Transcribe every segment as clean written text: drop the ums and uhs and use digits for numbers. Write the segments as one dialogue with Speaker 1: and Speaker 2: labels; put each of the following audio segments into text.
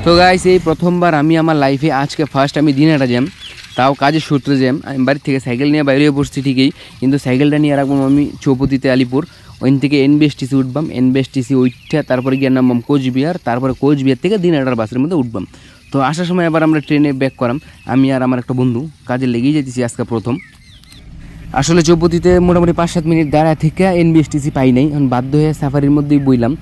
Speaker 1: তো গাইস এই প্রথমবার আমি আমার লাইফে আজকে ফার্স্ট আমি দিনহাটা জ্যাম, তাও কাজের সূত্রে জ্যাম। আমি বাড়ি থেকে সাইকেল নিয়ে বাইরে পড়ছি ঠিকই, কিন্তু সাইকেলটা নিয়ে রাখবো আমি চৌপতিতে আলিপুর, ওইখান থেকে এনবিএসটিসি উঠবাম, এনবিএসটিসি উঠা তারপরে গিয়ে নামবাম কোচবিহার, তারপরে কোচবিহার থেকে দিনহাটার বাসের মধ্যে উঠবাম। তো আসার সময় আবার আমরা ট্রেনে ব্যাক করাম, আমি আর আমার একটা বন্ধু কাজে লেগেই যেতেছি আজকে প্রথম। আসলে চৌপতিতে মোটামুটি 5-7 মিনিট দাঁড়ায় থেকে এনবিএসটিসি পাই নাই, এখন বাধ্য হয়ে সাফারির মধ্যেই বইলাম।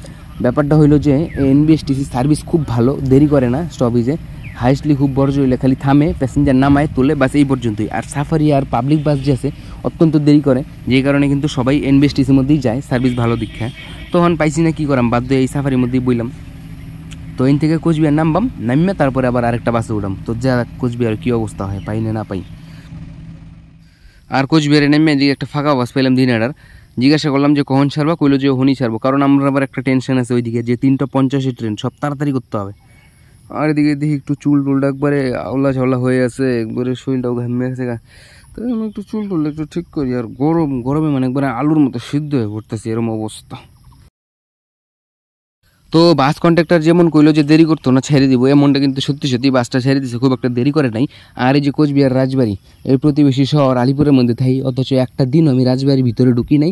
Speaker 1: ব্যাপারটা হইলো যে এনবিএসটিসি সার্ভিস খুব ভালো, দেরি করে না স্টপেজে, হাইস্টলি খুব বড় হইলে খালি থামে, প্যাসেঞ্জার নামায় তোলে, বাস এই পর্যন্তই। আর সাফারি আর পাবলিক বাস যে আছে অত্যন্ত দেরি করে, যে কারণে কিন্তু সবাই এনবিএসটিসির মধ্যেই যায়, সার্ভিস ভালো দীক্ষা। তখন পাইছি না কী করাম, বাধ্য এই সাফারির মধ্যেই বইলাম। তো এখান থেকে কোচবিহার নামবাম, নামবে তারপরে আবার আরেকটা বাসে উঠাম। তো যা কোচবিহার কী অবস্থা হয়, পাই না পাই। আর কোচবিহারে নেমে এদিকে একটা ফাঁকা বাস পেলাম দিনহাটার, জিজ্ঞাসা করলাম যে কখন ছাড়বা, কইলো যে হনি ছাড়বো, কারণ আমরা আবার একটা টেনশন আছে ওইদিকে যে 3:50 ট্রেন, সব তাড়াতাড়ি করতে হবে। আর এদিকে দেখি একটু চুল টুলটা একবারে আওলা ঝাওলা হয়ে আছে, একবারে শরীরটাও ঘামে আছে, তো আমি একটু চুল টুলটা একটু ঠিক করি। আর গরমে মানে একবারে আলুর মতো সিদ্ধ হয়ে পড়তেছি, এরকম অবস্থা। তো বাস কন্ট্রাক্টর যেমন কইলো যে দেরি করতো না, ছেড়ে দিব, এমনটা কিন্তু সত্যি সত্যি বাসটা ছেড়ে দিছে, খুব একটা দেরি করে নাই। আর এই যে কোচবিহার রাজবাড়ি, এর প্রতিবেশী শহর আলিপুরের মধ্যে থাকি, অথচ একটা দিন আমি রাজবাড়ির ভিতরে ঢুকি নাই।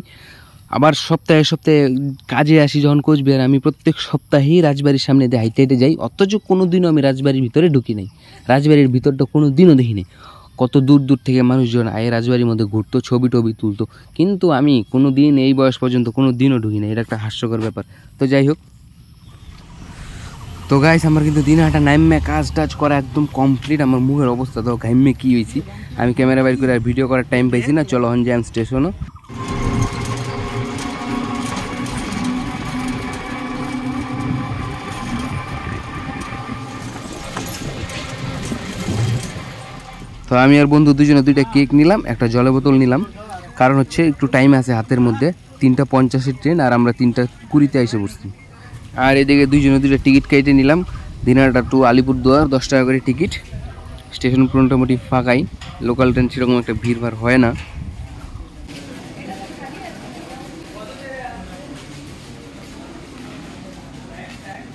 Speaker 1: আবার সপ্তাহে সপ্তাহে কাজে আসি যখন কোচবিহার, আমি প্রত্যেক সপ্তাহেই রাজবাড়ির সামনে দিয়ে হাইটে হেঁটে যাই, অথচ কোনো দিনও আমি রাজবাড়ির ভিতরে ঢুকি নাই, রাজবাড়ির ভিতরটা কোনো দিনও দেখিনি। কত দূর দূর থেকে মানুষজন আয়ে রাজবাড়ির মধ্যে ঘুরতো, ছবি টবি তুলতো, কিন্তু আমি কোনো দিন এই বয়স পর্যন্ত কোনো দিনও ঢুকি নাই, এটা একটা হাস্যকর ব্যাপার। তো যাই হোক, তো গাইস আমার কিন্তু দিনহাটা নাইমে কাজ টাজ করা একদম কমপ্লিট। আমার মুখের অবস্থা তো ঘাইমে কী হয়েছি, আমি ক্যামেরা বাইর করে আর ভিডিও করার টাইম পাইছি না। চলো হন জ্যাম স্টেশনও। তো আমি আর বন্ধু দুজনে 2টা কেক নিলাম, একটা জলের বোতল নিলাম, কারণ হচ্ছে একটু টাইম আছে হাতের মধ্যে, 3:50 ট্রেন, আর আমরা 3:20 এসে বসছি। আর এদিকে দুজনে 2টা টিকিট কেটে নিলাম, দিনহাটা টু আলিপুরদুয়ার, 10 টাকা করে টিকিট। স্টেশন মোটামুটি ফাঁকাই, লোকাল ট্রেন সেরকম একটা ভিড়ভাড় হয় না।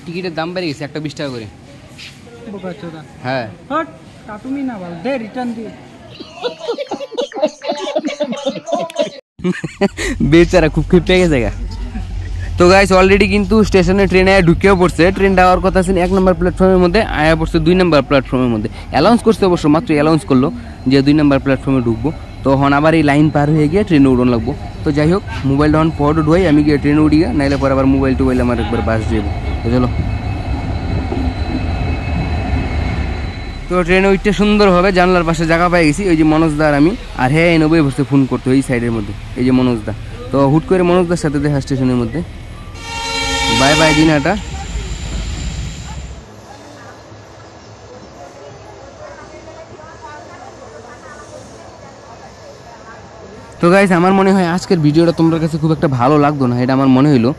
Speaker 1: টিকিটের দাম বেড়ে গেছে, একটা 20 টাকা করে। হ্যাঁ
Speaker 2: তুমি না বল দে রিটার্ন দি,
Speaker 1: বেচারা খুব ক্ষিপ্ত হয়ে গেছে। তো গাইস অলরেডি কিন্তু স্টেশনে ট্রেনে ঢুকেও পড়ছে, ট্রেনটা যাওয়ার কথা আছে 1 নম্বর প্ল্যাটফর্মের মধ্যে, আয়া পড়ছে 2 নম্বর প্ল্যাটফর্মের মধ্যে। অ্যানাউন্স করছে অবশ্য, মাত্র অ্যানাউন্স করলো যে 2 নম্বর প্ল্যাটফর্মে ঢুকবো। তো হন আবার এই লাইন পার হয়ে গিয়ে ট্রেনে উড়ন লাগবো। তো যাই হোক, মোবাইলটা হন পর উঠবাই, আমি গিয়ে ট্রেনে উঠি গা, নাইলে পরে আবার মোবাইল টোবাইল আমার একবার বাস যাবো। তো চলো। তো ট্রেনে উঠতে সুন্দরভাবে জানলার পাশে জায়গা পাই গেছি, ওই যে মনোজদা আর আমি, আর হ্যাঁ নবী বসে ফোন করতো এই সাইডের মধ্যে, এই যে মনোজদা। তো হুট করে মনোজদার সাথে দেখা স্টেশনের মধ্যে। Bye bye Dinhata. তো গাইস আমার মনে হয় আজকের ভিডিওটা তোমার কাছে খুব একটা ভালো লাগতো না, এটা আমার মনে হইলো।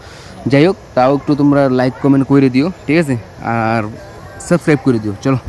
Speaker 1: যাই হোক, তাও একটু তোমরা লাইক কমেন্ট করে দিও, ঠিক আছে, আর সাবস্ক্রাইব করে দিও। চলো।